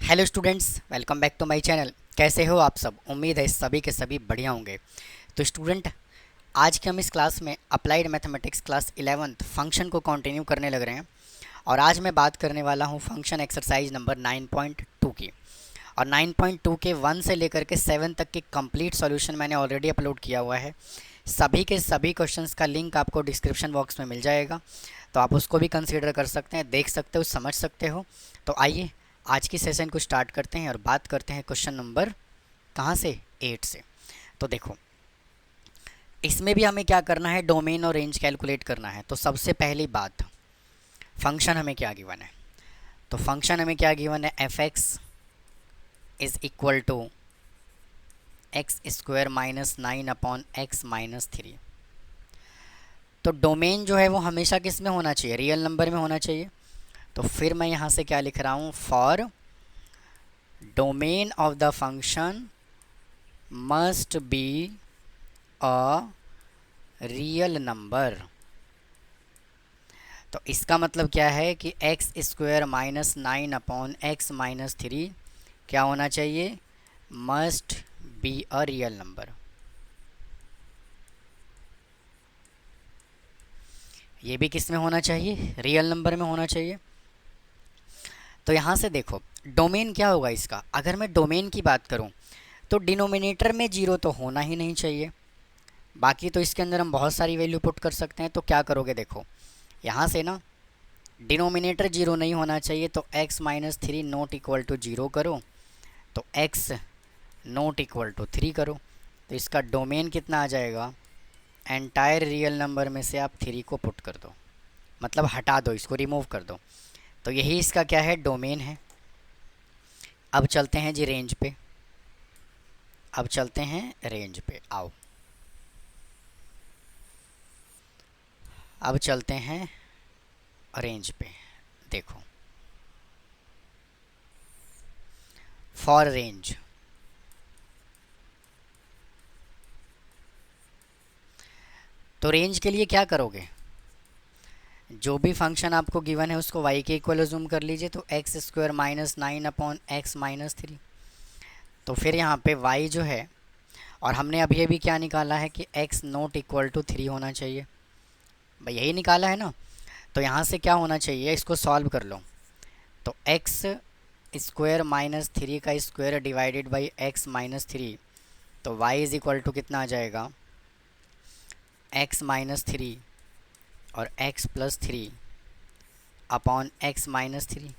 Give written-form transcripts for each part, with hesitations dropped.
Hello students, welcome back to my channel. कैसे हो आप सब? उम्मीद है सभी के सभी बढ़िया होंगे। तो स्टूडेंट, आज के हम इस क्लास में applied mathematics class 11th function को कंटिन्यू करने लग रहे हैं। और आज मैं बात करने वाला हूं फंक्शन एक्सरसाइज नंबर 9.2 की। और 9.2 के 1 से लेकर के 7 तक की कंप्लीट सॉल्यूशन मैंने ऑलरेडी अपलोड किया हुआ है। सभी के सभी क्वेश्चंस का लिंक आपको डिस्क्रिप्शन बॉक्स में मिल जाएगा, तो आप उसको भी कंसीडर कर सकते हैं, देख सकते हो, समझ सकते हो। तो आइए आज की सेशन को स्टार्ट करते हैं और बात करते हैं क्वेश्चन नंबर कहाँ से 8 से। तो देखो, इसमें भी हमें क्या करना है, डोमेन और रेंज कैलकुलेट करना है। तो सबसे पहली बात, फंक्शन हमें क्या गिवन है? तो फंक्शन हमें क्या गिवन है, f x is equal to x square minus 9/x-3। तो डोमेन जो है वो हमेशा किस में होना चाहिए? रियल नंबर में होना चाहिए। तो फिर मैं यहाँ से क्या लिख रहा हूँ, for domain of the function must be a real number. तो इसका मतलब क्या है कि एक्स स्क्वायर माइनस 9/x-3 क्या होना चाहिए? Must be a real number. ये भी किस में होना चाहिए? रियल नंबर में होना चाहिए। तो यहाँ से देखो, डोमेन क्या होगा इसका? अगर मैं डोमेन की बात करूँ तो डिनोमिनेटर में जीरो तो होना ही नहीं चाहिए। बाकी तो इसके अंदर हम बहुत सारी वैल्यू पुट कर सकते हैं। तो क्या करोगे, देखो यहाँ से ना, डिनोमिनेटर जीरो नहीं होना चाहिए, तो x-3 not equal to zero करो, तो x नॉट इक्वल टू 3 करो। तो इसका डोमेन कितना आ जाएगा? एंटायर रियल नंबर में से आप 3 को पुट कर दो, मतलब हटा दो, इसको रिमूव कर दो। तो यही इसका क्या है, डोमेन है। अब चलते हैं जी रेंज पे। अब चलते हैं रेंज पे, आओ। अब चलते हैं रेंज पे। देखो, फॉर रेंज, तो रेंज के लिए क्या करोगे? जो भी फंक्शन आपको गिवन है उसको y के इक्वल जूम कर लीजिए, तो एक्स स्क्वायर माइनस 9/x-3। तो फिर यहाँ पे y जो है, और हमने अभी अभी क्या निकाला है कि x नॉट इक्वल टू 3 होना चाहिए। भाई यही निकाला है ना। तो यहाँ से क्या होना चाहिए, इसको सॉल्व कर लो। तो एक्स स्क्वायर माइनस 3 का स्क्वायर डिवाइडेड बाई x-3, तो y इज इक्वल टू कितना आ जाएगा, x-3 और x+3 अपॉन x-3।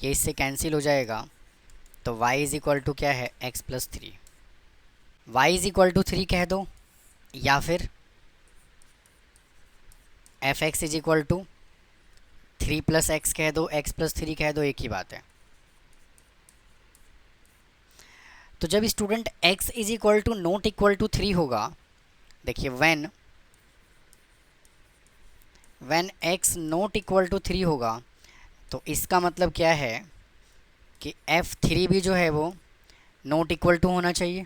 ये इससे कैंसिल हो जाएगा। तो y इज इक्वल टू क्या है, x+3। y is equal to 3 कह दो, या फिर f x is equal to 3 plus x कह दो, x+3 कह दो, एक ही बात है। तो जब student x is equal to not equal to 3 होगा, देखिए when x not equal to 3 होगा, तो इसका मतलब क्या है कि f3 भी जो है वो नॉट इक्वल टू होना चाहिए।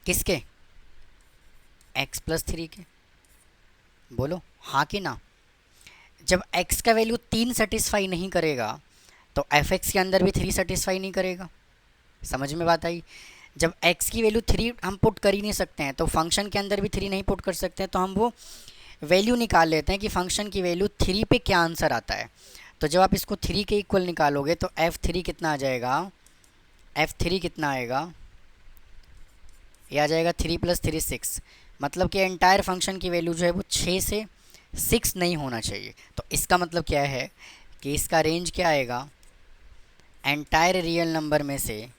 किसके? x+3 के। बोलो हाँ कि ना। जब x का वैल्यू 3 सेटिस्फाई नहीं करेगा, तो एफ एक्स के अंदर भी 3 सेटिस्फाई नहीं करेगा। समझ में बात आई? जब x की वैल्यू 3 हम पुट कर ही नहीं सकते हैं, तो फंक्शन के अंदर भी 3 नहीं पुट कर सकते हैं, तो हम वो वैल्यू निकाल लेते हैं कि फंक्शन की वैल्यू 3 पे क्या आंसर आता है। तो जब आप इसको 3 के इक्वल निकालोगे, तो f3 कितना आ जाएगा, f3 कितना आएगा, ये आ जाएगा 3 + 3 6। मतलब कि एंटायर फंक्शन की वैल्यू जो है वो 6 से 6 नहीं होना चाहिए। तो इसका मतलब क्या है कि इसका रेंज क्या आएगा, एंटायर रियल नंबर में से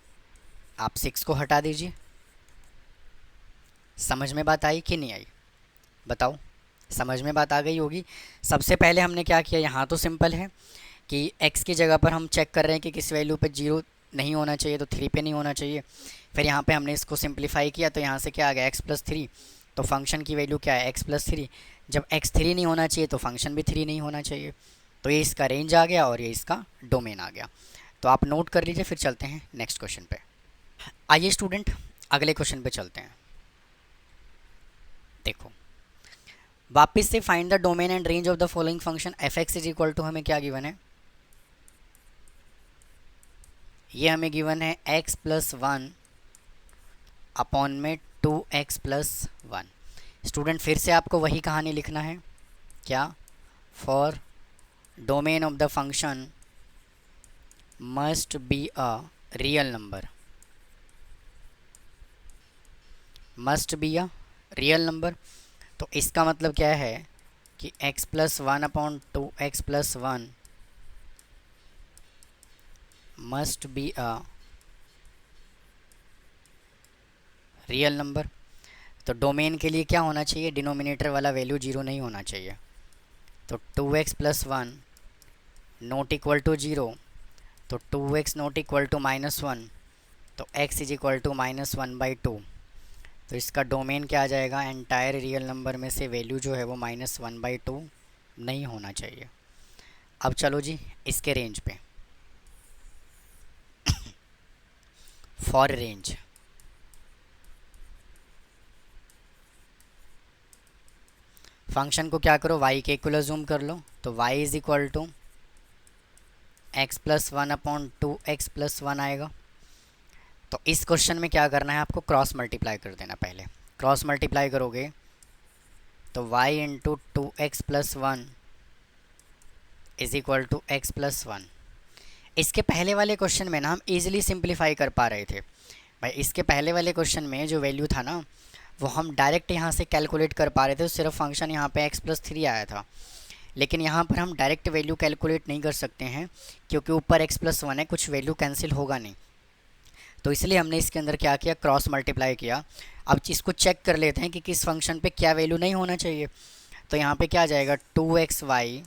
आप 6 को हटा दीजिए। समझ में बात आई कि नहीं आई? बताओ, समझ में बात आ गई होगी। सबसे पहले हमने क्या किया, यहाँ तो सिंपल है कि x की जगह पर हम चेक कर रहे हैं कि किस वैल्यू पे 0 नहीं होना चाहिए, तो 3 पे नहीं होना चाहिए। फिर यहाँ पे हमने इसको सिंप्लीफाई किया, तो यहाँ से क्या आ गया, x+3। तो फंक्शन की वैल्यू क्या है, x+3। जब x 3 नहीं होना चाहिए, तो फंक्शन भी 3 नहीं होना चाहिए। तो ये इसका रेंज आ गया और ये इसका डोमेन आ गया। तो आप नोट कर लीजिए। फिर चलते हैं नेक्स्ट क्वेश्चन पे। आइए स्टूडेंट, अगले क्वेश्चन पे चलते हैं। देखो, वापस से find the domain and range of the following function. F x is equal to हमें क्या गिवन है, ये हमें गिवन है x+1 अपॉन में 2x+1। स्टूडेंट फिर से आपको वही कहानी लिखना है, क्या? For domain of the function must be a real number, must be a real number. तो इसका मतलब क्या है कि x+1 upon 2x+1 must be a real number. तो डोमेन के लिए क्या होना चाहिए? डिनोमिनेटर वाला वैल्यू 0 नहीं होना चाहिए। तो 2x+1 नॉट इक्वल टू 0, तो 2x नॉट इक्वल टू -1, तो x इज इक्वल टू -1/2। तो इसका डोमेन क्या आ जाएगा? एंटायर रियल नंबर में से वैल्यू जो है वो -1/2 नहीं होना चाहिए। अब चलो जी इसके रेंज पे, फॉर रेंज फंक्शन को क्या करो? y के इक्वल जूम कर लो, तो y is equal to x+1 upon 2x+1 आएगा। तो इस क्वेश्चन में क्या करना है आपको? क्रॉस मल्टीप्लाई कर देना। पहले क्रॉस मल्टीप्लाई करोगे तो y into 2x+1 is equal to x+1। इसके पहले वाले क्वेश्चन में ना हम इजीली सिंप्लीफाई कर पा रहे थे भाई। इसके पहले वाले क्वेश्चन में जो वैल्यू था ना वो हम डायरेक्ट यहाँ से कैलकुलेट कर पा रहे थे, सिर्फ फंक्शन यहाँ पे x+3 आया था। लेकिन यहाँ पर हम डायरेक्ट वैल्यू कैलकुलेट नहीं कर सकते हैं क्योंकि ऊपर x+1 है, कुछ वैल्यू कैंसिल होगा नहीं। तो इसलिए हमने इसके अंदर क्या किया? क्रॉस मल्टीप्लाई किया। अब इसको चेक कर लेते हैं कि किस फंक्शन पे क्या वैल्यू नहीं होना चाहिए। तो यहाँ पे क्या आ जाएगा? 2xy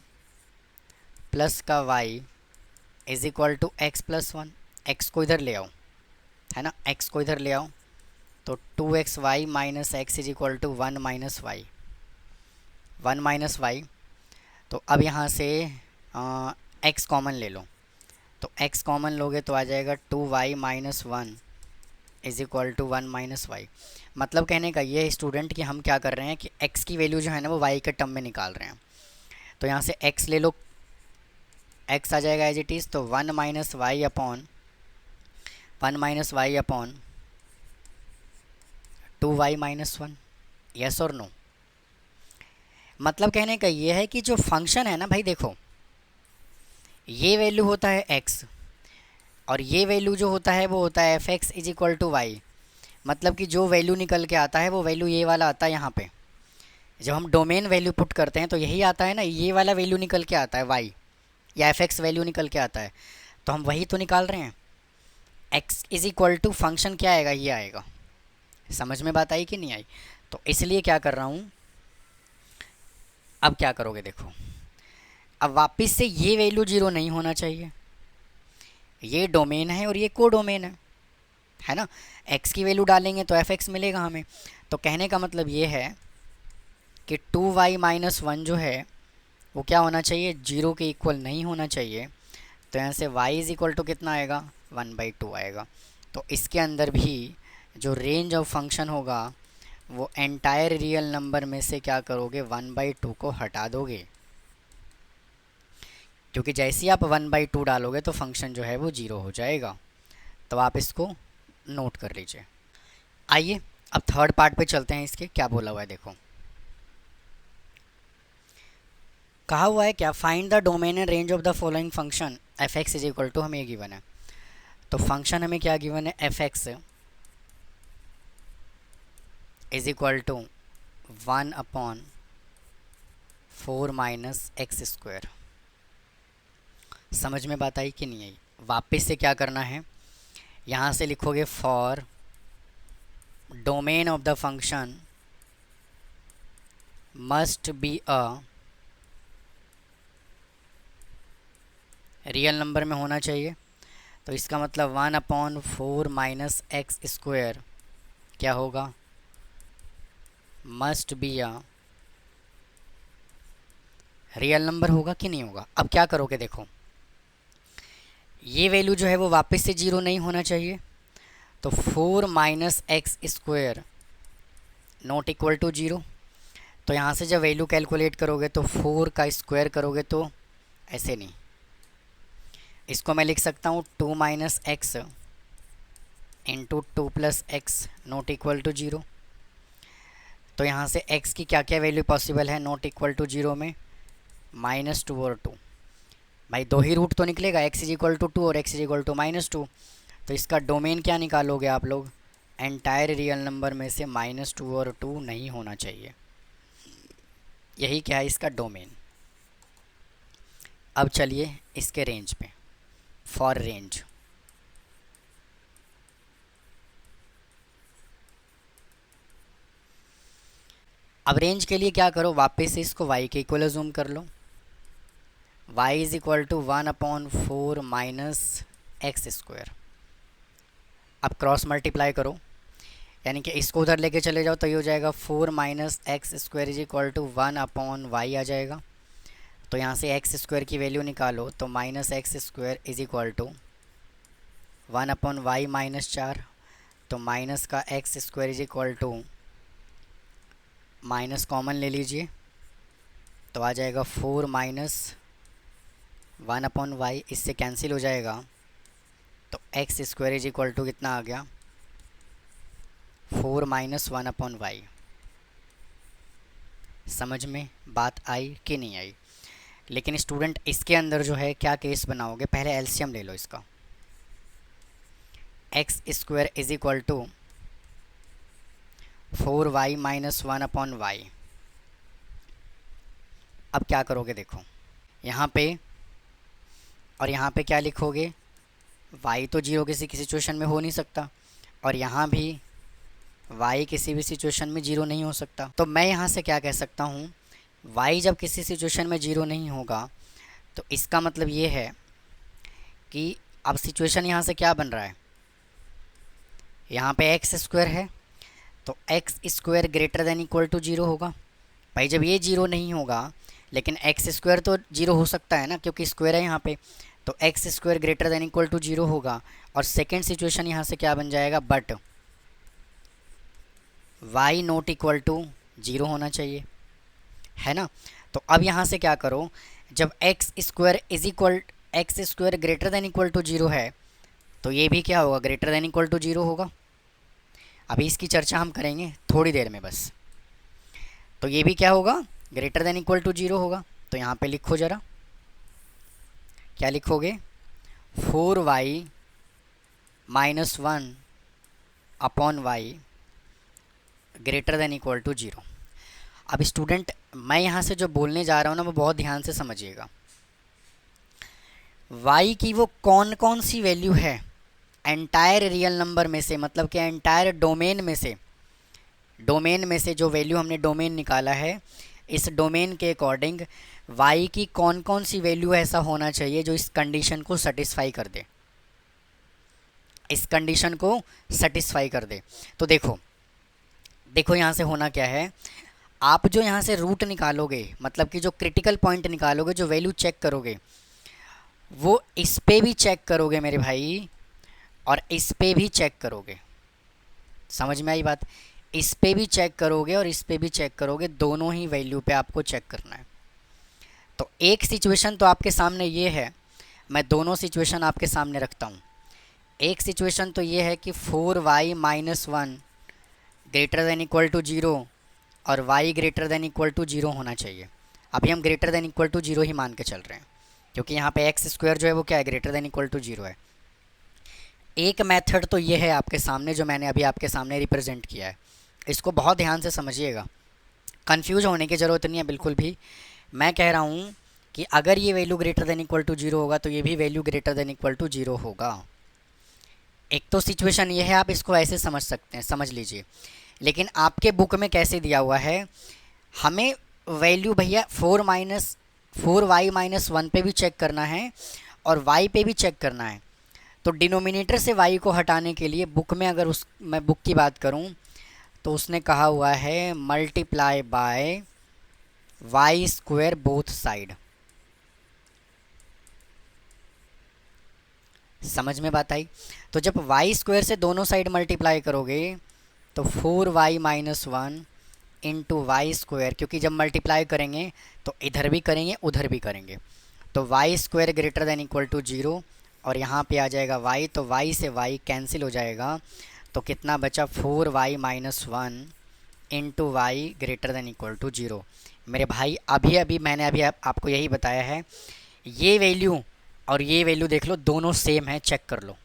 प्लस का y is equal to x+1। x को इधर ले आओ, है ना, x को इधर ले आओ। तो 2xy minus x is equal to 1 minus y, 1 minus y. तो अब यहाँ से x कॉमन ले लो, तो x कॉमन लोगे तो आ जाएगा 2y minus 1 is equal to 1 minus y. मतलब कहने का ये है स्टूडेंट कि हम क्या कर रहे हैं कि x की वैल्यू जो है ना वो y के टर्म में निकाल रहे हैं। तो यहाँ से x ले लो, x आ जाएगा एज इट इज़, तो 1 minus y upon 2y minus 1। Yes और नो? मतलब कहने का ये है कि जो फंक्शन है ना भाई, देखो ये वैल्यू होता है x और ये वैल्यू जो होता है वो होता है f(x) is equal to Y. मतलब कि जो वैल्यू निकल के आता है वो वैल्यू ये वाला आता है। यहाँ पे जब हम डोमेन वैल्यू पुट करते हैं तो यही आता है ना, ये वाला वैल्यू निकल के आता है y, या f(x) वैल्यू निकल के आता है। तो हम वही तो निकाल रहे हैं। x is equal to function क्या आएगा? ये आएगा। समझ में बात आई कि नहीं आई? तो इसलिए क्या कर रहा हूँ, अब क्या करोगे देखो, अब वापस से ये वैल्यू 0 नहीं होना चाहिए। ये डोमेन है और ये को डोमेन है ना। x की वैल्यू डालेंगे तो f(x) मिलेगा हमें। तो कहने का मतलब ये है कि 2y माइनस 1 जो है वो क्या होना चाहिए? 0 के इक्वल नहीं होना चाहिए। तो यहाँ से y इज इक्वल टू कितना आएगा? 1/2 आएगा। तो इसके अंदर भी जो रेंज ऑफ फंक्शन होगा वो एंटायर रियल नंबर में से क्या करोगे? 1/2 को हटा दोगे, क्योंकि जैसे ही आप 1/2 डालोगे तो फंक्शन जो है वो 0 हो जाएगा। तो आप इसको नोट कर लीजिए। आइए अब थर्ड पार्ट पे चलते हैं। इसके क्या बोला हुआ है देखो, कहा हुआ है क्या? Find the domain and range of the following function f(x) is equal to, हमें ये गिवन है। तो फंक्शन हमें क्या गिवन है? f(x) is equal to 1/4 minus x²। समझ में बात आई कि नहीं आई? वापस से क्या करना है, यहाँ से लिखोगे for domain of the function must be a real number में होना चाहिए। तो इसका मतलब 1/4 माइनस x² क्या होगा? Must be a real number होगा कि नहीं होगा? अब क्या करोगे देखो, ये वैल्यू जो है वो वापस से 0 नहीं होना चाहिए। तो 4 minus x² not equal to 0। तो यहाँ से जब वैल्यू कैलकुलेट करोगे तो 4 का स्क्वायर करोगे तो ऐसे नहीं, इसको मैं लिख सकता हूँ 2 minus x into 2 plus x not equal to 0। तो यहाँ से x की क्या क्या वैल्यू पॉसिबल है नॉट इक्वल टू 0 में? -2 और 2। भाई दो ही रूट तो निकलेगा, x इज इक्वल टू 2 और x इज इक्वल टू -2। तो इसका डोमेन क्या निकालोगे आप लोग? एंटायर रियल नंबर में से -2 और 2 नहीं होना चाहिए। यही क्या है इसका डोमेन। अब चलिए इसके रेंज पे, फॉर रेंज। अब रेंज के लिए क्या करो, वापस से इसको y के इक्वल जूम कर लो। y is equal to 1/4 minus x square. अब क्रॉस मल्टीप्लाई करो, यानी कि इसको उधर लेके चले जाओ तो ये हो जाएगा 4 minus x square is equal to 1/y आ जाएगा। तो यहाँ से एक्स स्क्वायर की वैल्यू निकालो तो minus x square is equal to 1/y minus 4। तो माइनस का x square is equal to, minus common ले लीजिए तो आ जाएगा 4 माइनस 1/y, इससे कैंसिल हो जाएगा। तो x square is equal to कितना आ गया? 4 माइनस 1/y। समझ में बात आई कि नहीं आई? लेकिन स्टूडेंट इसके अंदर जो है क्या केस बनाओगे, पहले एलसीएम ले लो इसका। X square is equal to 4y minus 1/y। अब क्या करोगे देखो, यहाँ पे और यहाँ पे क्या लिखोगे? y तो 0 किसी की सिचुएशन में हो नहीं सकता, और यहाँ भी y किसी भी सिचुएशन में 0 नहीं हो सकता। तो मैं यहाँ से क्या कह सकता हूँ, y जब किसी सिचुएशन में 0 नहीं होगा तो इसका मतलब ये है कि अब सिचुएशन यहाँ से क्या बन रहा है, यहाँ पे एक्स स्क्वायर है तो x square greater than equal to 0 होगा। भाई जब ये 0 नहीं होगा, लेकिन एक्स स्क्वायर तो 0 हो सकता है ना, क्योंकि स्क्वायर है यहाँ पे, तो x square greater than equal to 0 होगा। और सेकेंड सिचुएशन यहाँ से क्या बन जाएगा, but y not equal to 0 होना चाहिए, है ना। तो अब यहाँ से क्या करो, जब x square is equal, x square greater than equal to 0 है तो ये भी क्या होगा, ग्रेटर देन इक्वल टू 0 होगा। अभी इसकी चर्चा हम करेंगे थोड़ी देर में बस। तो ये भी क्या होगा, ग्रेटर देन इक्वल टू 0 होगा। तो यहाँ पे लिखो ज़रा, क्या लिखोगे, 4y minus 1/y greater than equal to 0। अब स्टूडेंट मैं यहाँ से जो बोलने जा रहा हूँ ना, वो बहुत ध्यान से समझिएगा। y की वो कौन कौन सी वैल्यू है एंटायर रियल नंबर में से, मतलब कि एंटायर डोमेन में से जो वैल्यू हमने डोमेन निकाला है, इस डोमेन के अकॉर्डिंग y की कौन कौन सी वैल्यू ऐसा होना चाहिए जो इस कंडीशन को सेटिस्फाई कर दे, इस कंडीशन को सेटिस्फाई कर दे। तो देखो यहाँ से होना क्या है, आप जो यहाँ से रूट निकालोगे, मतलब कि जो क्रिटिकल पॉइंट निकालोगे, जो वैल्यू चेक करोगे, वो इस पे भी चेक करोगे मेरे भाई, और इस पे भी चेक करोगे। समझ में आई बात? इस पे भी चेक करोगे और इस पे भी चेक करोगे, दोनों ही वैल्यू पे आपको चेक करना है। तो एक सिचुएशन तो आपके सामने ये है, मैं दोनों सिचुएशन आपके सामने रखता हूँ। एक सिचुएशन तो ये है कि 4y minus 1 greater than equal to 0 और y greater than equal to 0 होना चाहिए। अभी हम ग्रेटर देन इक्वल टू 0 ही मान के चल रहे हैं, क्योंकि यहाँ पे एक्स स्क्वायर जो है वो क्या है, ग्रेटर देन इक्वल टू 0 है। एक मेथड तो ये है आपके सामने, जो मैंने अभी आपके सामने रिप्रेजेंट किया है, इसको बहुत ध्यान से समझिएगा, कंफ्यूज होने की ज़रूरत नहीं है बिल्कुल भी। मैं कह रहा हूँ कि अगर ये value greater than equal to 0 होगा तो ये भी value greater than equal to 0 होगा। एक तो सिचुएशन ये है, आप इसको ऐसे समझ सकते हैं, समझ लीजिए। लेकिन आपके बुक में कैसे दिया हुआ है, हमें वैल्यू भैया 4y माइनस 1 पे भी चेक करना है और y पे भी चेक करना है। तो डिनोमिनेटर से y को हटाने के लिए बुक में, अगर मैं बुक की बात करूं तो उसने कहा हुआ है multiply by y square both side. समझ में बात आई? तो जब y स्क्वायर से दोनों साइड मल्टीप्लाई करोगे तो 4y minus 1 into Y square, क्योंकि जब मल्टीप्लाई करेंगे तो इधर भी करेंगे उधर भी करेंगे, तो y square greater than equal to 0 और यहाँ पे आ जाएगा y, तो y से y कैंसिल हो जाएगा, तो कितना बचा 4y minus 1 into y greater than equal to 0। मेरे भाई अभी अभी मैंने अभी आपको यही बताया है, ये वैल्यू और ये वैल्यू देख लो, दोनों सेम है, चेक कर लो।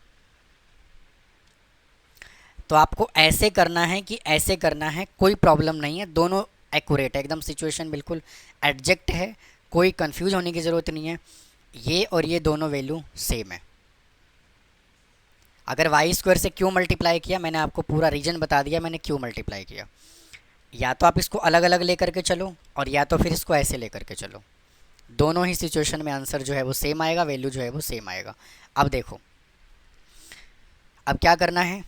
तो आपको ऐसे करना है कि ऐसे करना है, कोई प्रॉब्लम नहीं है, दोनों एक्यूरेट है एकदम, सिचुएशन बिल्कुल एग्जैक्ट है, कोई कंफ्यूज होने की ज़रूरत नहीं है, ये और ये दोनों वैल्यू सेम है। अगर वाई स्क्वायर से क्यों मल्टीप्लाई किया, मैंने आपको पूरा रीजन बता दिया, मैंने क्यों मल्टीप्लाई किया। या तो आप इसको अलग अलग लेकर के चलो और या तो फिर इसको ऐसे लेकर के चलो, दोनों ही सिचुएशन में आंसर जो है वो सेम आएगा, वैल्यू जो है वो सेम आएगा। अब देखो, अब क्या करना है,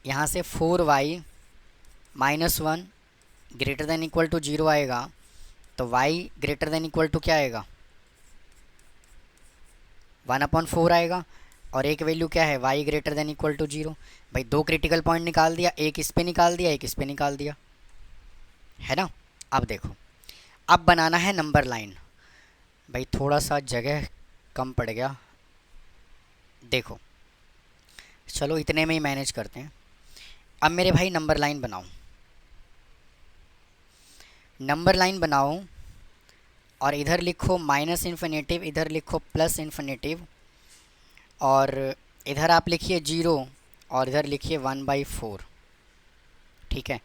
यहाँ से 4y minus 1 greater than equal to 0 आएगा, तो y greater than equal to क्या आएगा, 1/4 आएगा, और एक वैल्यू क्या है, y greater than equal to 0। भाई दो क्रिटिकल पॉइंट निकाल दिया, एक इस पे निकाल दिया, एक इस पे निकाल दिया, है ना। अब देखो, अब बनाना है नंबर लाइन। भाई थोड़ा सा जगह कम पड़ गया, देखो चलो इतने में ही मैनेज करते हैं। अब मेरे भाई नंबर लाइन बनाओ, नंबर लाइन बनाओ, और इधर लिखो माइनस इन्फिनेटिव, इधर लिखो प्लस इन्फिनेटिव, और इधर आप लिखिए 0 और इधर लिखिए 1/4। ठीक है,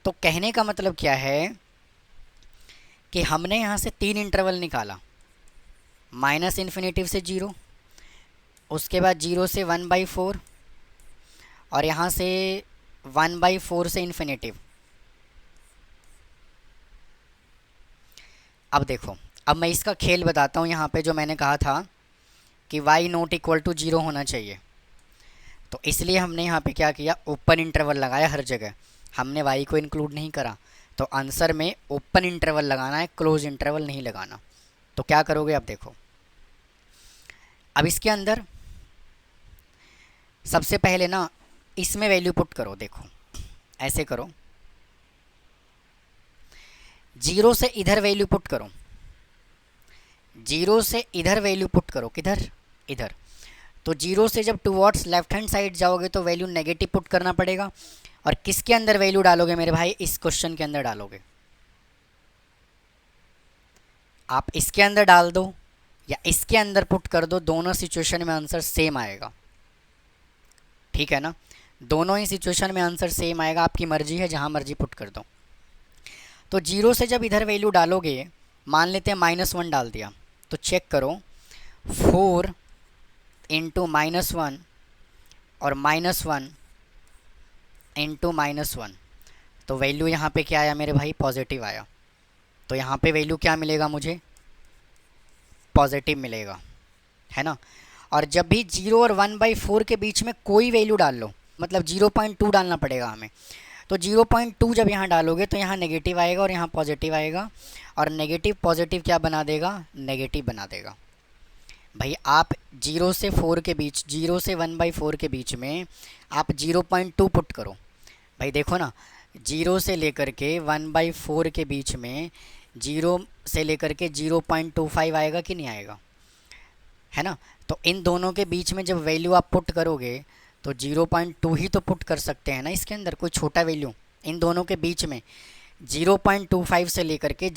तो कहने का मतलब क्या है कि हमने यहाँ से 3 इंटरवल निकाला, माइनस इन्फिनेटिव से 0, उसके बाद 0 से 1/4, और यहाँ से 1/4 से इन्फिनेटिव। अब देखो, अब मैं इसका खेल बताता हूँ, यहाँ पे जो मैंने कहा था कि y नॉट इक्वल टू 0 होना चाहिए, तो इसलिए हमने यहाँ पे क्या किया, ओपन इंटरवल लगाया हर जगह, हमने y को इंक्लूड नहीं करा। तो आंसर में ओपन इंटरवल लगाना है, क्लोज इंटरवल नहीं लगाना। तो क्या करोगे, अब देखो, अब इसके अंदर सबसे पहले ना इसमें वैल्यू पुट करो, देखो ऐसे करो, 0 से इधर वैल्यू पुट करो, 0 से इधर वैल्यू पुट करो, किधर, इधर। तो 0 से जब टुवर्ड्स लेफ्ट हैंड साइड जाओगे तो वैल्यू नेगेटिव पुट करना पड़ेगा, और किसके अंदर वैल्यू डालोगे मेरे भाई, इस क्वेश्चन के अंदर डालोगे। आप इसके अंदर डाल दो या इसके अंदर पुट कर दो, दोनों सिचुएशन में आंसर सेम आएगा, ठीक है ना, दोनों ही सिचुएशन में आंसर सेम आएगा, आपकी मर्जी है, जहां मर्जी पुट कर दो। तो 0 से जब इधर वैल्यू डालोगे, मान लेते हैं -1 डाल दिया, तो चेक करो 4 इंटू -1 और -1 इंटू -1, तो वैल्यू यहाँ पे क्या आया मेरे भाई, पॉजिटिव आया। तो यहाँ पे वैल्यू क्या मिलेगा मुझे, पॉजिटिव मिलेगा, है ना। और जब भी 0 और 1/4 के बीच में कोई वैल्यू डाल लो, मतलब 0.2 डालना पड़ेगा हमें, तो 0.2 जब यहाँ डालोगे तो यहाँ नेगेटिव आएगा और यहाँ पॉजिटिव आएगा, और नेगेटिव पॉजिटिव क्या बना देगा, नेगेटिव बना देगा। भाई आप 0 से 4 के बीच, 0 से 1/4 के बीच में आप 0.2 पुट करो। भाई देखो ना, 0 से लेकर के 1/4 के बीच में 0 से लेकर के 0.25 आएगा कि नहीं आएगा, है ना। तो इन दोनों के बीच में जब वैल्यू आप पुट करोगे तो 0.2 ही तो पुट कर सकते हैं ना इसके अंदर, कोई छोटा वैल्यू इन दोनों के बीच में 0.25 से लेकर के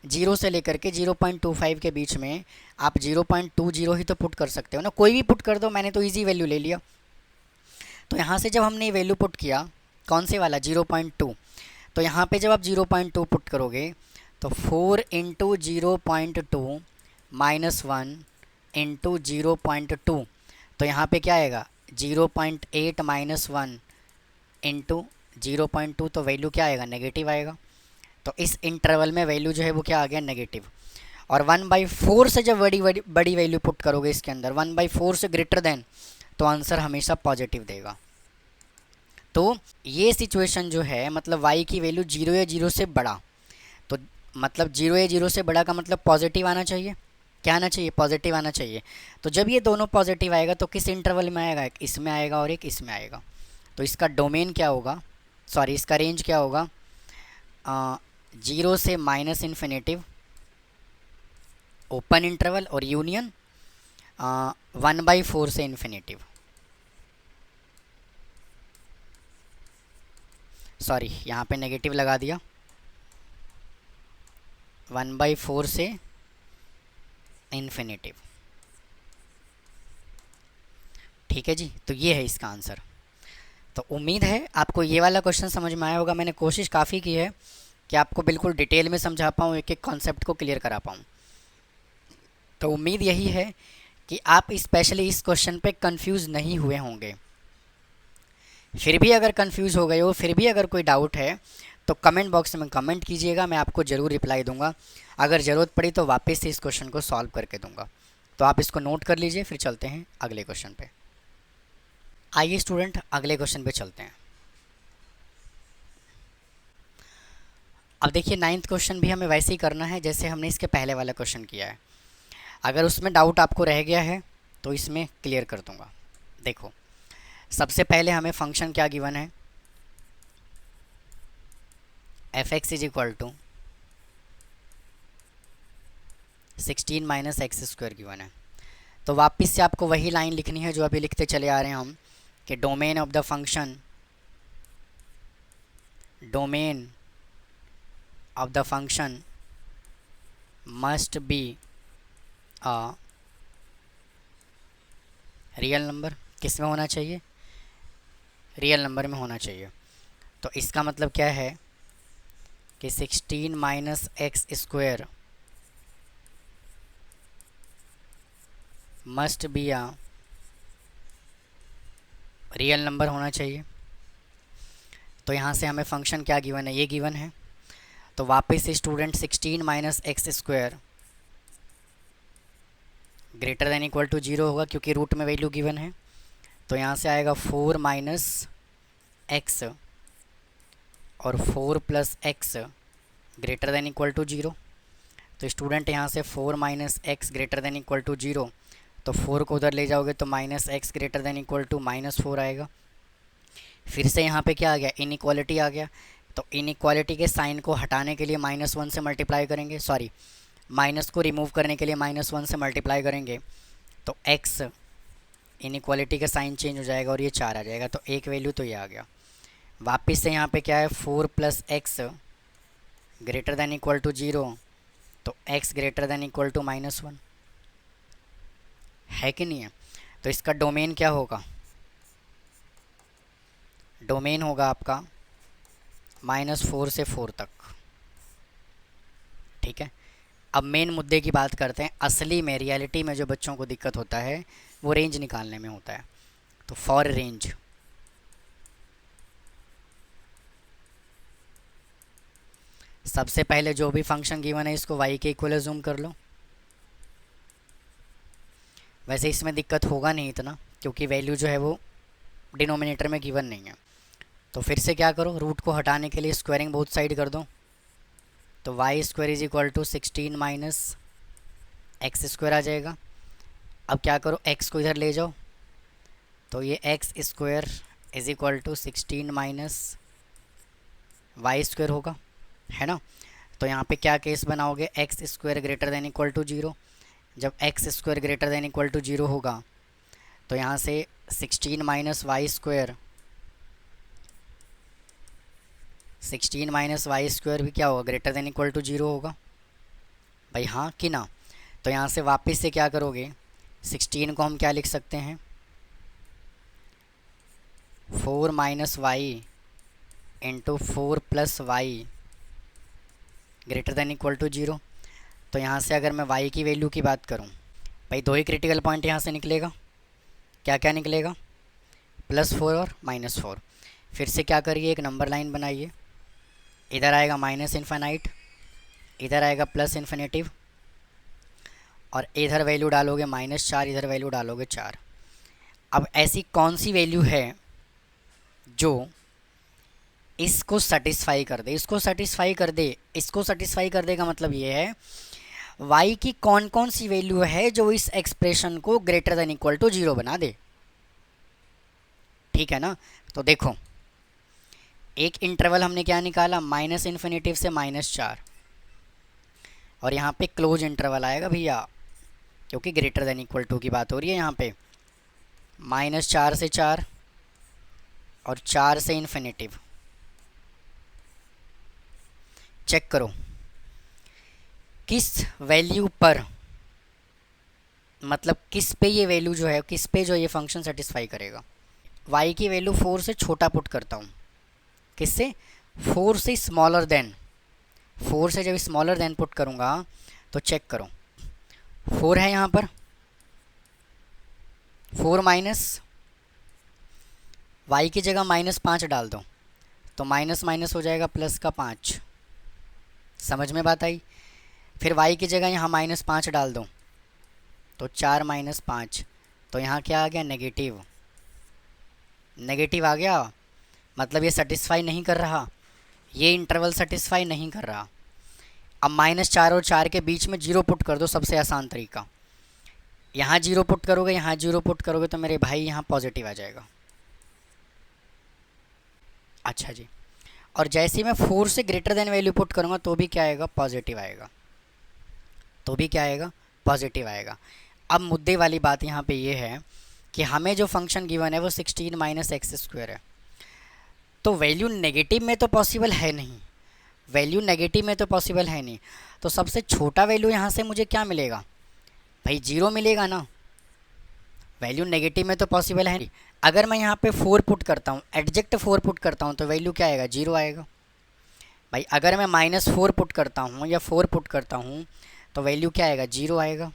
0 से लेकर के 0.25 के बीच में आप 0.20 ही तो पुट कर सकते हो ना, कोई भी पुट कर दो, मैंने तो इजी वैल्यू ले लिया। तो यहाँ से जब हमने वैल्यू पुट किया, कौन से वाला 0.2, तो यहाँ पे जब आप 0.2 पुट करोगे तो 4 इंटू 0.2 -1 इंटू 0.2, तो यहाँ पे क्या आएगा 0.8 -1 इंटू 0.2, तो वैल्यू क्या आएगा, नेगेटिव आएगा। तो इस इंटरवल में वैल्यू जो है वो क्या आ गया, नेगेटिव। और 1/4 से जब बड़ी वैल्यू पुट करोगे इसके अंदर, 1/4 से ग्रेटर देन, तो आंसर हमेशा पॉजिटिव देगा। तो ये सिचुएशन जो है, मतलब y की वैल्यू 0 या 0 से बड़ा, तो मतलब 0 या 0 से बड़ा का मतलब पॉजिटिव आना चाहिए, क्या आना चाहिए, पॉजिटिव आना चाहिए। तो जब ये दोनों पॉजिटिव आएगा तो किस इंटरवल में आएगा, एक इसमें आएगा और एक इसमें आएगा। तो इसका डोमेन क्या होगा, सॉरी इसका रेंज क्या होगा, 0 से -इन्फिनेटिव ओपन इंटरवल और यूनियन, 1/4 से इन्फिनेटिव, सॉरी यहाँ पे नेगेटिव लगा दिया, 1/4 से इन्फिनेटिव। ठीक है जी, तो ये है इसका आंसर। तो उम्मीद है आपको ये वाला क्वेश्चन समझ में आया होगा। मैंने कोशिश काफ़ी की है कि आपको बिल्कुल डिटेल में समझा पाऊँ, एक एक कॉन्सेप्ट को क्लियर करा पाऊँ। तो उम्मीद यही है कि आप स्पेशली इस क्वेश्चन पे कंफ्यूज नहीं हुए होंगे। फिर भी अगर कंफ्यूज हो गए हो, फिर भी अगर कोई डाउट है तो कमेंट बॉक्स में कमेंट कीजिएगा, मैं आपको ज़रूर रिप्लाई दूंगा। अगर ज़रूरत पड़ी तो वापस से इस क्वेश्चन को सॉल्व करके दूंगा। तो आप इसको नोट कर लीजिए, फिर चलते हैं अगले क्वेश्चन पे। आइए स्टूडेंट, अगले क्वेश्चन पे चलते हैं। अब देखिए 9th क्वेश्चन भी हमें वैसे ही करना है जैसे हमने इसके पहले वाला क्वेश्चन किया है। अगर उसमें डाउट आपको रह गया है तो इसमें क्लियर कर दूंगा। देखो, सबसे पहले हमें फंक्शन क्या गिवन है, f(x) is equal to 16 minus x square given है। तो वापस से आपको वही लाइन लिखनी है जो अभी लिखते चले आ रहे हैं हम, कि domain of the function, domain of the function must be a real number. किस में होना चाहिए, रियल नंबर में होना चाहिए। तो इसका मतलब क्या है कि 16 minus x square must be a real number होना चाहिए। तो यहाँ से हमें फंक्शन क्या गिवन है, ये गिवन है। तो वापस से student 16 minus x square greater than equal to 0 होगा, क्योंकि रूट में वैल्यू गिवन है। तो यहाँ से आएगा 4 माइनस एक्स और 4 plus x greater than equal to 0। तो स्टूडेंट यहाँ से 4 minus x greater than equal to 0, तो 4 को उधर ले जाओगे तो minus x greater than equal to -4 आएगा। फिर से यहाँ पे क्या आ गया, इनइक्वालिटी आ गया। तो इनइक्वालिटी के साइन को हटाने के लिए -1 से मल्टीप्लाई करेंगे, सॉरी माइनस को रिमूव करने के लिए -1 से मल्टीप्लाई करेंगे। तो x इनइक्वालिटी का साइन चेंज हो जाएगा और ये 4 आ जाएगा। तो एक वैल्यू तो ये आ गया। वापस से यहाँ पे क्या है, 4 plus x greater than equal to 0, तो x greater than equal to -1 है कि नहीं है। तो इसका डोमेन क्या होगा, डोमेन होगा आपका -4 से 4 तक। ठीक है, अब मेन मुद्दे की बात करते हैं। असली में, रियलिटी में जो बच्चों को दिक्कत होता है वो रेंज निकालने में होता है। तो फॉर रेंज, सबसे पहले जो भी फंक्शन गिवन है इसको y के इक्वल जूम कर लो। वैसे इसमें दिक्कत होगा नहीं इतना, क्योंकि वैल्यू जो है वो डिनोमिनेटर में गिवन नहीं है। तो फिर से क्या करो, रूट को हटाने के लिए स्क्वायरिंग बोथ साइड कर दो। तो Y square is equal to 16 minus x square आ जाएगा। अब क्या करो, x को इधर ले जाओ, तो ये x square is equal to 16 minus y square होगा, है ना। तो यहाँ पे क्या केस बनाओगे, x square greater than equal to 0। जब x square greater than equal to 0 होगा तो यहाँ से 16 minus y square, 16 minus y square भी क्या होगा, ग्रेटर देन इक्वल टू 0 होगा भाई, हाँ कि ना। तो यहाँ से वापस से क्या करोगे, 16 को हम क्या लिख सकते हैं, 4 minus y into 4 plus y greater than equal to 0। तो यहाँ से अगर मैं y की वैल्यू की बात करूँ भाई, दो ही क्रिटिकल पॉइंट यहाँ से निकलेगा। क्या क्या निकलेगा, +4 और -4। फिर से क्या करिए, एक नंबर लाइन बनाइए। इधर आएगा माइनस इन्फिनाइट, इधर आएगा प्लस इन्फिनेटिव, और इधर वैल्यू डालोगे -4, इधर वैल्यू डालोगे 4। अब ऐसी कौन सी वैल्यू है जो इसको सेटिस्फाई कर दे, इसको सेटिस्फाई कर दे, इसको सेटिस्फाई कर दे का मतलब ये है y की कौन कौन सी वैल्यू है जो इस एक्सप्रेशन को ग्रेटर देन इक्वल टू 0 बना दे। ठीक है ना। तो देखो, एक इंटरवल हमने क्या निकाला, माइनस इन्फिनेटिव से -4, और यहाँ पे क्लोज इंटरवल आएगा भैया, क्योंकि ग्रेटर देन इक्वल टू की बात हो रही है यहाँ पे। -4 से 4 और 4 से इन्फिनेटिव। चेक करो किस वैल्यू पर, मतलब किस पे ये वैल्यू जो है, किस पे जो ये फंक्शन सेटिस्फाई करेगा। y की वैल्यू 4 से छोटा पुट करता हूँ, किससे, 4 से स्मॉलर देन। 4 से जब स्मॉलर देन पुट करूँगा तो चेक करो 4 है यहाँ पर, 4 माइनस y की जगह -5 डाल दो तो माइनस माइनस हो जाएगा प्लस का 5। समझ में बात आई। फिर y की जगह यहाँ -5 डाल दो तो 4 - 5, तो यहाँ क्या आ गया, नेगेटिव। नेगेटिव आ गया, मतलब ये सेटिस्फाई नहीं कर रहा, ये इंटरवल सेटिस्फाई नहीं कर रहा। अब -4 और 4 के बीच में 0 पुट कर दो, सबसे आसान तरीका। यहाँ 0 पुट करोगे, यहाँ 0 पुट करोगे तो मेरे भाई यहाँ पॉजिटिव आ जाएगा। अच्छा जी, और जैसे ही मैं 4 से ग्रेटर देन वैल्यू पुट करूँगा तो भी क्या आएगा, पॉजिटिव आएगा। तो भी क्या आएगा, पॉजिटिव आएगा। अब मुद्दे वाली बात यहाँ पे ये है कि हमें जो फंक्शन गिवन है वो 16 - x² है, तो वैल्यू नेगेटिव में तो पॉसिबल है नहीं, वैल्यू नेगेटिव में तो पॉसिबल है नहीं, तो सबसे छोटा वैल्यू यहाँ से मुझे क्या मिलेगा भाई, 0 मिलेगा ना। वैल्यू नेगेटिव में तो पॉसिबल है नहीं। अगर मैं यहाँ पे 4 पुट करता हूँ, एडजेक्ट 4 पुट करता हूँ तो वैल्यू क्या आएगा, 0 आएगा भाई। अगर मैं -4 पुट करता हूँ या 4 पुट करता हूँ तो वैल्यू क्या आएगा, 0 आएगा।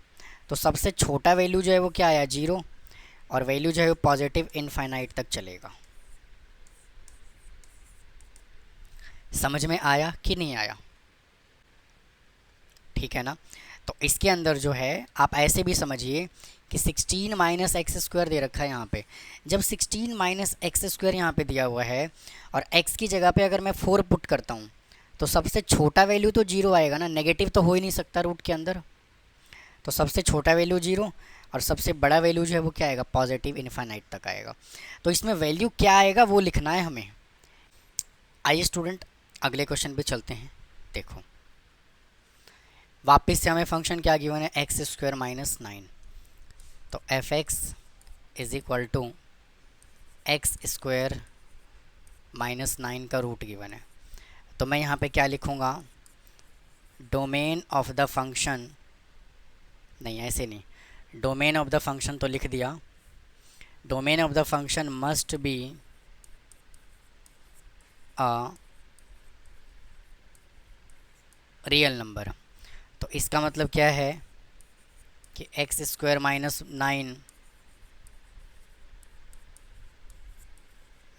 तो सबसे छोटा वैल्यू जो है वो क्या आया, 0, और वैल्यू जो है वो पॉजिटिव इनफाइनाइट तक चलेगा। समझ में आया कि नहीं आया, ठीक है ना। तो इसके अंदर जो है आप ऐसे भी समझिए कि 16 - x² दे रखा है यहाँ पे। जब 16 - x² यहाँ पे दिया हुआ है और x की जगह पे अगर मैं 4 पुट करता हूँ तो सबसे छोटा वैल्यू तो 0 आएगा ना, नेगेटिव तो हो ही नहीं सकता रूट के अंदर। तो सबसे छोटा वैल्यू 0 और सबसे बड़ा वैल्यू जो है वो क्या आएगा, पॉजिटिव इनफाइनाइट तक आएगा। तो इसमें वैल्यू क्या आएगा वो लिखना है हमें। आइए स्टूडेंट अगले क्वेश्चन पे चलते हैं। देखो वापस से हमें फंक्शन क्या गिवन है, x² - 9। तो f(x) is equal to x² - 9 का रूट गिवन है। तो मैं यहाँ पे क्या लिखूँगा, डोमेन ऑफ द फंक्शन, नहीं ऐसे नहीं, डोमेन ऑफ द फंक्शन तो लिख दिया, domain of the function must be a real number. तो इसका मतलब क्या है कि x² - 9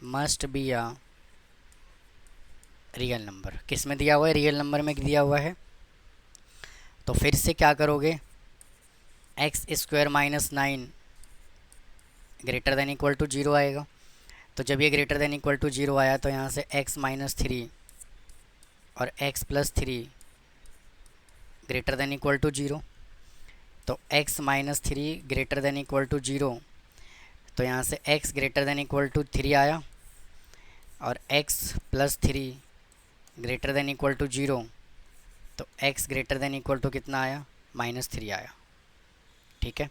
must be a real number. किस में दिया हुआ है, रियल नंबर में दिया हुआ है। तो फिर से क्या करोगे, x² - 9 greater than equal to 0 आएगा। तो जब ये ग्रेटर देन इक्वल टू 0 आया तो यहाँ से x - 3 और x + 3 greater than equal to 0। तो x - 3 greater than equal to 0, तो यहाँ से x greater than equal to 3 आया और x + 3 greater than equal to 0, तो x greater than equal to कितना आया, -3 आया। ठीक है,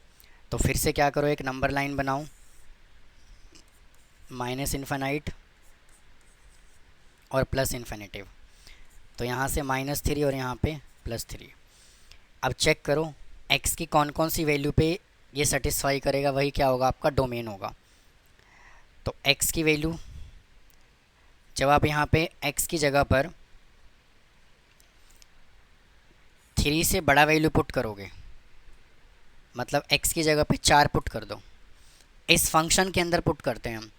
तो फिर से क्या करो, एक नंबर लाइन बनाओ, -इनफाइनाइट और प्लस इन्फिनेटिव। तो यहाँ से -3 और यहाँ पे +3। अब चेक करो x की कौन कौन सी वैल्यू पे ये सेटिस्फाई करेगा, वही क्या होगा, आपका डोमेन होगा। तो x की वैल्यू, जब आप यहाँ पे x की जगह पर 3 से बड़ा वैल्यू पुट करोगे, मतलब x की जगह पे 4 पुट कर दो, इस फंक्शन के अंदर पुट करते हैं हम।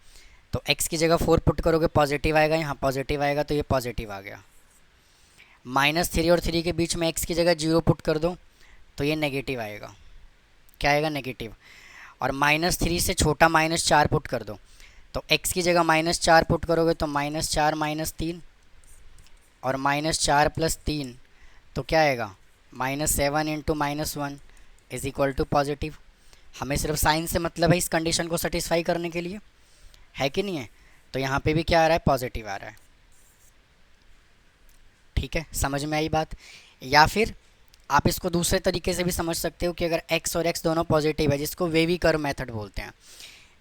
तो x की जगह 4 पुट करोगे, पॉजिटिव आएगा, यहाँ पॉजिटिव आएगा, तो ये पॉजिटिव आ गया। -3 और 3 के बीच में x की जगह 0 पुट कर दो तो ये नेगेटिव आएगा। क्या आएगा, नेगेटिव। और -3 से छोटा -4 पुट कर दो, तो x की जगह -4 पुट करोगे तो -4 - 3 और -4 + 3, तो क्या आएगा, -7 × -1 इज इक्वल टू पॉजिटिव। हमें सिर्फ साइन से मतलब है इस कंडीशन को सेटिस्फाई करने के लिए, है कि नहीं है। तो यहाँ पे भी क्या आ रहा है, पॉजिटिव आ रहा है। ठीक है, समझ में आई बात। या फिर आप इसको दूसरे तरीके से भी समझ सकते हो कि अगर x और x दोनों पॉजिटिव है, जिसको वेवी कर्व मेथड बोलते हैं,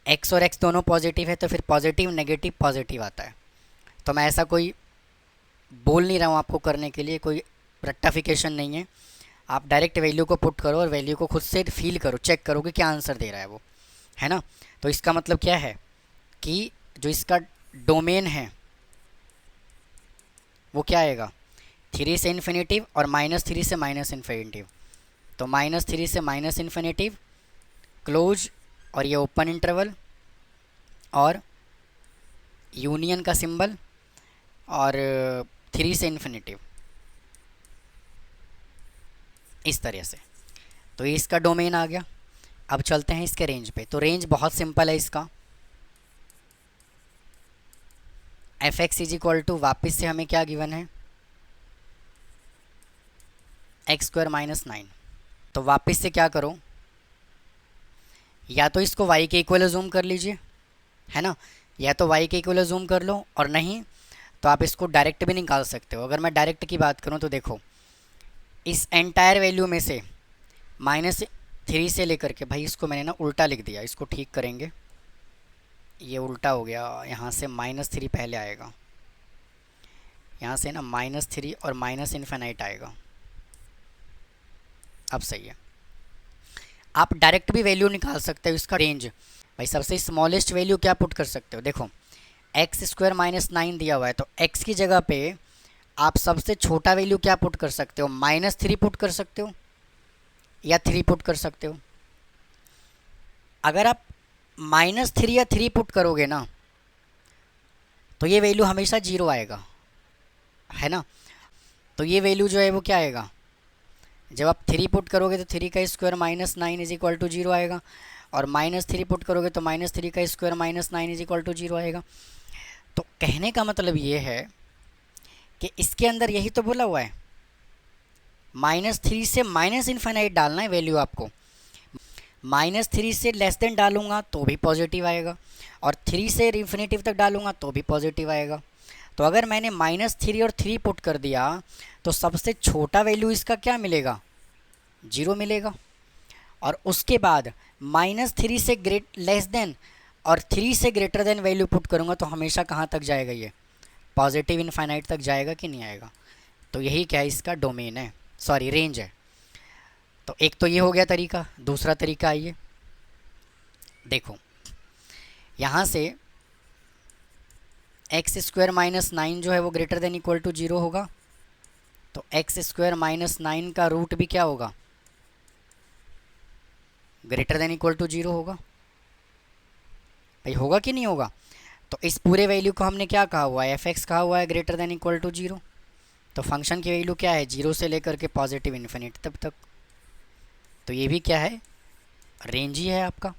x और x दोनों पॉजिटिव है तो फिर पॉजिटिव नेगेटिव पॉजिटिव आता है। तो मैं ऐसा कोई बोल नहीं रहा हूँ आपको करने के लिए, कोई रेक्टिफिकेशन नहीं है। आप डायरेक्ट वैल्यू को पुट करो और वैल्यू को खुद से फील करो, चेक करो कि क्या आंसर दे रहा है वो, है ना। तो इसका मतलब क्या है कि जो इसका डोमेन है वो क्या आएगा, 3 से इन्फिनेटिव और -3 से माइनस इन्फिनेटिव। तो -3 से माइनस इन्फिनेटिव, क्लोज और ये ओपन इंटरवल और यूनियन का सिंबल और 3 से इन्फिनेटिव, इस तरह से। तो ये इसका डोमेन आ गया। अब चलते हैं इसके रेंज पे। तो रेंज बहुत सिंपल है इसका, f x is equal to, वापिस से हमें क्या गिवन है, x² - 9। तो वापस से क्या करो, या तो इसको y के इक्वल जूम कर लीजिए, है ना, या तो y के इक्वल जूम कर लो, और नहीं तो आप इसको डायरेक्ट भी निकाल सकते हो। अगर मैं डायरेक्ट की बात करूं तो देखो, इस एंटायर वैल्यू में से -3 से लेकर के, भाई इसको मैंने ना उल्टा लिख दिया, इसको ठीक करेंगे, ये उल्टा हो गया, यहाँ से -3 पहले आएगा, यहाँ से ना -3 और माइनस इन्फिनाइट आएगा। अब सही है। आप डायरेक्ट भी वैल्यू निकाल सकते हो इसका रेंज। भाई सबसे स्मॉलेस्ट वैल्यू क्या पुट कर सकते हो, देखो x² - 9 दिया हुआ है, तो x की जगह पे आप सबसे छोटा वैल्यू क्या पुट कर सकते हो, -3 पुट कर सकते हो या 3 पुट कर सकते हो। अगर आप -3 या 3 पुट करोगे ना तो ये वैल्यू हमेशा 0 आएगा, है ना। तो ये वैल्यू जो है वो क्या आएगा, जब आप 3 पुट करोगे तो 3 का स्क्वायर -9 इज इक्वल टू 0 आएगा, और -3 पुट करोगे तो -3 का स्क्वायर -9 इज इक्वल टू 0 आएगा। तो कहने का मतलब ये है कि इसके अंदर यही तो बोला हुआ है, -3 से माइनस इन्फिनाइट डालना है वैल्यू आपको। -3 से लेस देन डालूंगा तो भी पॉजिटिव आएगा, और 3 से इन्फिनेटिव तक डालूंगा तो भी पॉजिटिव आएगा। तो अगर मैंने -3 और 3 पुट कर दिया तो सबसे छोटा वैल्यू इसका क्या मिलेगा, 0 मिलेगा। और उसके बाद -3 से लेस देन और 3 से ग्रेटर देन वैल्यू पुट करूँगा तो हमेशा कहाँ तक जाएगा, ये पॉजिटिव इन्फाइनाइट तक जाएगा कि नहीं आएगा। तो यही क्या है, इसका डोमेन है, सॉरी रेंज है। तो एक तो ये हो गया तरीका। दूसरा तरीका आइए देखो, यहाँ से x² - 9 जो है वो ग्रेटर देन इक्वल टू 0 होगा, तो x² - 9 का रूट भी क्या होगा, ग्रेटर देन इक्वल टू 0 होगा। भाई होगा कि नहीं होगा। तो इस पूरे वैल्यू को हमने क्या कहा हुआ है, f(x) कहा हुआ है ग्रेटर देन इक्वल टू 0। तो फंक्शन की वैल्यू क्या है, 0 से लेकर के पॉजिटिव इन्फिनिट तब तक। तो ये भी क्या है, रेंज ही है आपका,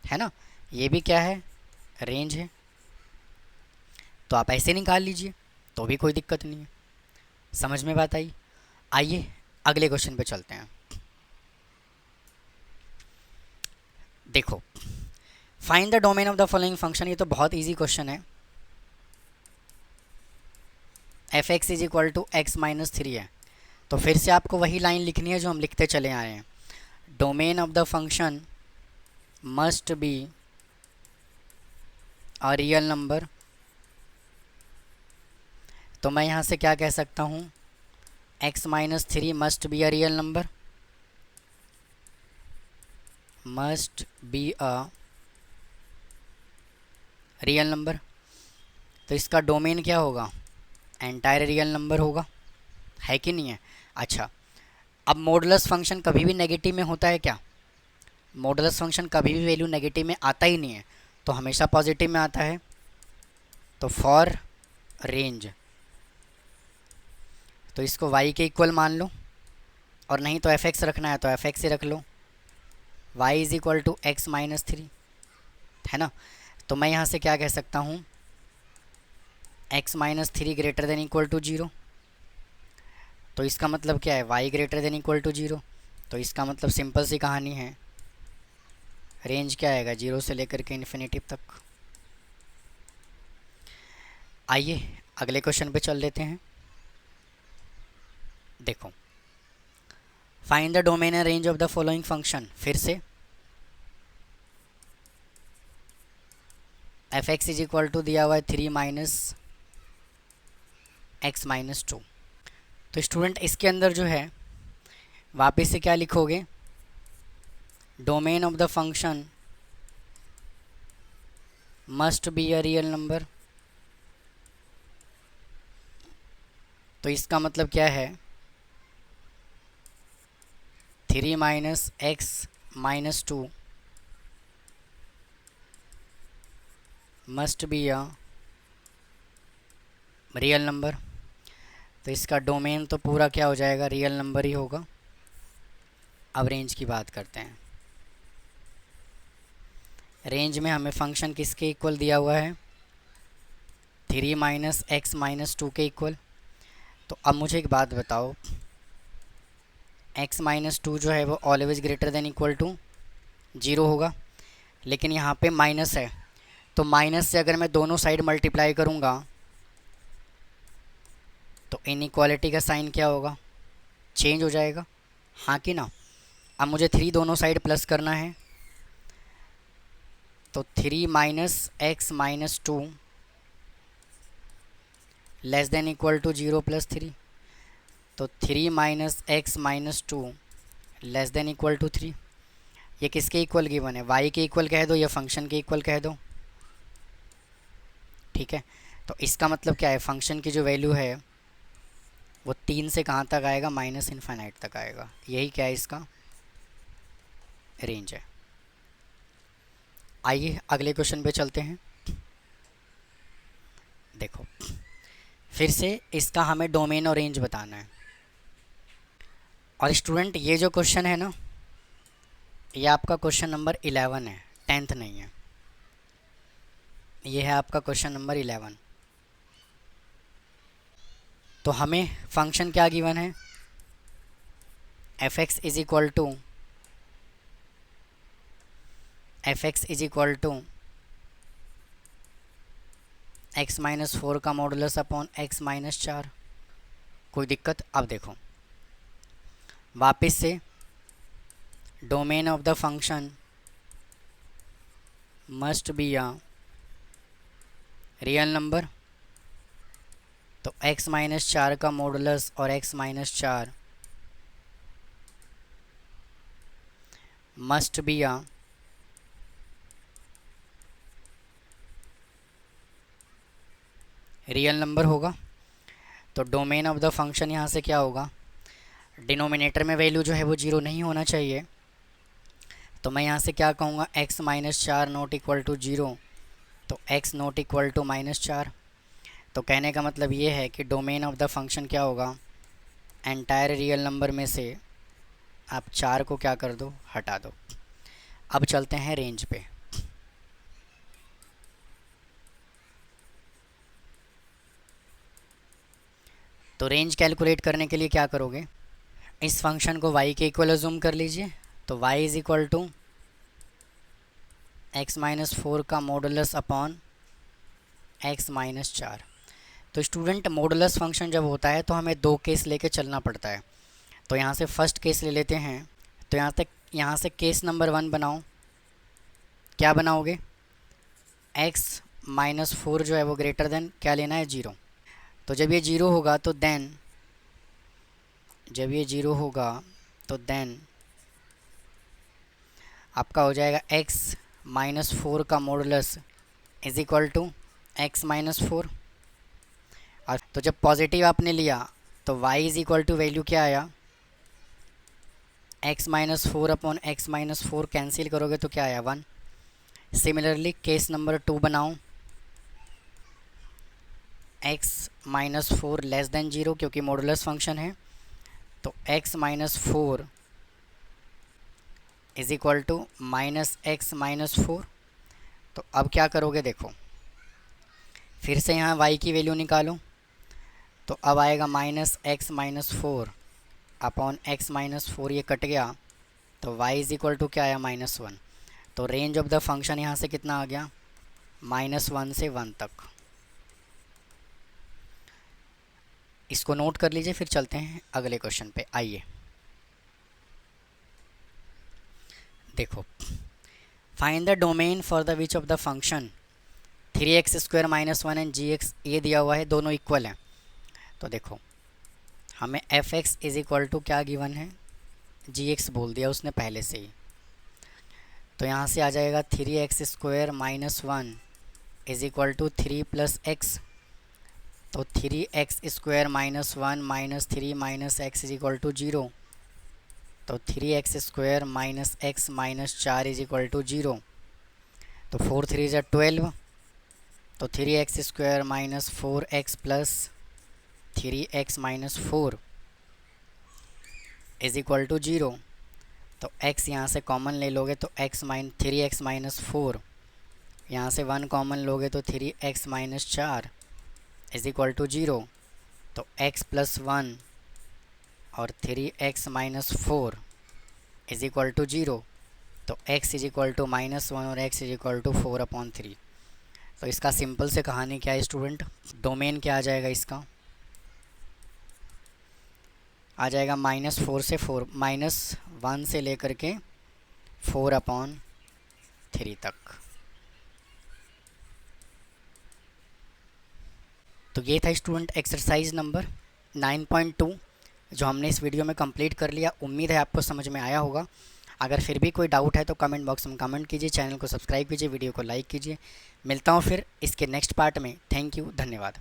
है ना। ये भी क्या है, रेंज है। तो आप ऐसे निकाल लीजिए तो भी कोई दिक्कत नहीं है। समझ में बात आई। आइए अगले क्वेश्चन पे चलते हैं। देखो, find the domain of the following function. ये तो बहुत इजी क्वेश्चन है। f(x) is equal to x - 3 है, तो फिर से आपको वही लाइन लिखनी है जो हम लिखते चले आए हैं, domain of the function must be a real number. तो मैं यहाँ से क्या कह सकता हूँ, x - 3 must be a real number, must be a real number. तो इसका डोमेन क्या होगा, एंटायर रियल नंबर होगा, है कि नहीं है। अच्छा, अब मॉडुलस फंक्शन कभी भी नेगेटिव में होता है क्या, मॉडुलस फंक्शन कभी भी वैल्यू नेगेटिव में आता ही नहीं है, तो हमेशा पॉजिटिव में आता है। तो फॉर रेंज, तो इसको y के इक्वल मान लो, और नहीं तो f(x) रखना है तो f(x) ही रख लो, y is equal to x - 3, है ना। तो मैं यहाँ से क्या कह सकता हूँ, x - 3 greater than equal to 0। तो इसका मतलब क्या है, y greater than equal to 0। तो इसका मतलब सिंपल सी कहानी है, रेंज क्या आएगा, 0 से लेकर के इन्फिनेटिव तक। आइए अगले क्वेश्चन पे चल लेते हैं। देखो, find the domain and range of the following function. फिर से f x is equal to दिया हुआ है 3 माइनस एक्स माइनस 2। तो स्टूडेंट इसके अंदर जो है वापस से क्या लिखोगे, domain of the function must be a real number. तो इसका मतलब क्या है, 3 minus x minus 2 must be a real number. तो इसका डोमेन तो पूरा क्या हो जाएगा, रियल नंबर ही होगा। अब रेंज की बात करते हैं। रेंज में हमें फंक्शन किसके इक्वल दिया हुआ है, 3 माइनस एक्स माइनस 2 के इक्वल। तो अब मुझे एक बात बताओ, x माइनस 2 जो है वो always greater than equal to 0 होगा, लेकिन यहाँ पे माइनस है, तो माइनस से अगर मैं दोनों साइड मल्टीप्लाई करूँगा तो इनइक्वालिटी का साइन क्या होगा, चेंज हो जाएगा, हाँ कि ना। अब मुझे 3 दोनों साइड प्लस करना है, तो 3 minus x minus 2 less than equal to 0 plus 3। तो 3 minus x minus 2 less than equal to 3। ये किसके इक्वल गिवन है, y के इक्वल कह दो या फंक्शन के इक्वल कह दो, ठीक है। तो इसका मतलब क्या है, फंक्शन की जो वैल्यू है वो 3 से कहाँ तक आएगा, माइनस इन्फाइनाइट तक आएगा। यही क्या है, इसका रेंज है। आइए अगले क्वेश्चन पे चलते हैं। देखो फिर से इसका हमें डोमेन और रेंज बताना है। और स्टूडेंट ये जो क्वेश्चन है ना, ये आपका क्वेश्चन नंबर 11 है, 10th नहीं है। ये है आपका क्वेश्चन नंबर 11। तो हमें फंक्शन क्या गिवन है, f x is equal to x minus 4 का मॉडुलस अपॉन एक्स माइनस 4। कोई दिक्कत। अब देखो वापस से domain of the function must be a real number. तो x माइनस 4 का मॉडुलस और x minus 4 must be a real number होगा। तो डोमेन ऑफ द फंक्शन यहाँ से क्या होगा, डिनोमिनेटर में वैल्यू जो है वो 0 नहीं होना चाहिए। तो मैं यहाँ से क्या कहूँगा, x minus 4 not equal to 0। तो x not equal to minus 4। तो कहने का मतलब ये है कि डोमेन ऑफ द फंक्शन क्या होगा, एंटायर रियल नंबर में से आप 4 को क्या कर दो, हटा दो। अब चलते हैं रेंज पे। तो रेंज कैलकुलेट करने के लिए क्या करोगे, इस फंक्शन को y के इक्वल अज्यूम कर लीजिए। तो y is equal to x minus 4 का मॉडुलस अपॉन एक्स माइनस 4। तो स्टूडेंट मॉडुलस फंक्शन जब होता है तो हमें 2 केस लेके चलना पड़ता है। तो यहाँ से फर्स्ट केस ले लेते हैं। तो यहाँ से केस नंबर 1 बनाओ। क्या बनाओगे, x माइनस 4 जो है वो ग्रेटर देन क्या लेना है, 0। तो जब ये 0 होगा तो देन आपका हो जाएगा x माइनस 4 का modulus is equal to x minus 4। और तो जब पॉजिटिव आपने लिया तो y is equal to value क्या आया, x minus 4 upon x minus 4 cancel करोगे तो क्या आया, 1। सिमिलरली केस नंबर 2 बनाओ, x माइनस 4 लेस देन 0 क्योंकि मॉडुलस फंक्शन है। तो x minus 4 is equal to minus x minus 4। तो अब क्या करोगे, देखो फिर से यहाँ y की वैल्यू निकालो। तो अब आएगा minus x minus 4 upon x minus 4, ये कट गया। तो y इज इक्वल टू क्या आया, -1। तो रेंज ऑफ द फंक्शन यहाँ से कितना आ गया, -1 से 1 तक। इसको नोट कर लीजिए, फिर चलते हैं अगले क्वेश्चन पे। आइए देखो, find the domain for the which of the function 3x² - 1 and gx, ये दिया हुआ है, दोनों इक्वल हैं। तो देखो, हमें fx इज इक्वल टू क्या गिवन है, gx बोल दिया उसने पहले से ही। तो यहाँ से आ जाएगा 3x² - 1 is equal to 3 + x। तो 3x² - 1 - 3 - x is equal to 0। तो 3x² - x - 4 is equal to 0। तो 4 3 ज़ा 12। तो 3x² - 4x plus 3x - 4 is equal to 0। तो x यहाँ से कॉमन ले लोगे तो 3x - 4, यहाँ से 1 कॉमन लोगे तो 3x - 4 इज इक्वल टू 0। तो x + 1 और 3x - 4 इज इक्वल टू 0। तो x इज इक्वल टू -1 और x इज इक्वल टू 4/3। तो इसका सिंपल से कहानी क्या है स्टूडेंट, डोमेन क्या आ जाएगा इसका, आ जाएगा -4 से 4, -1 से लेकर के 4/3 तक। तो ये था स्टूडेंट एक्सरसाइज नंबर 9.2 जो हमने इस वीडियो में कंप्लीट कर लिया। उम्मीद है आपको समझ में आया होगा। अगर फिर भी कोई डाउट है तो कमेंट बॉक्स में कमेंट कीजिए, चैनल को सब्सक्राइब कीजिए, वीडियो को लाइक कीजिए। मिलता हूँ फिर इसके नेक्स्ट पार्ट में। थैंक यू, धन्यवाद।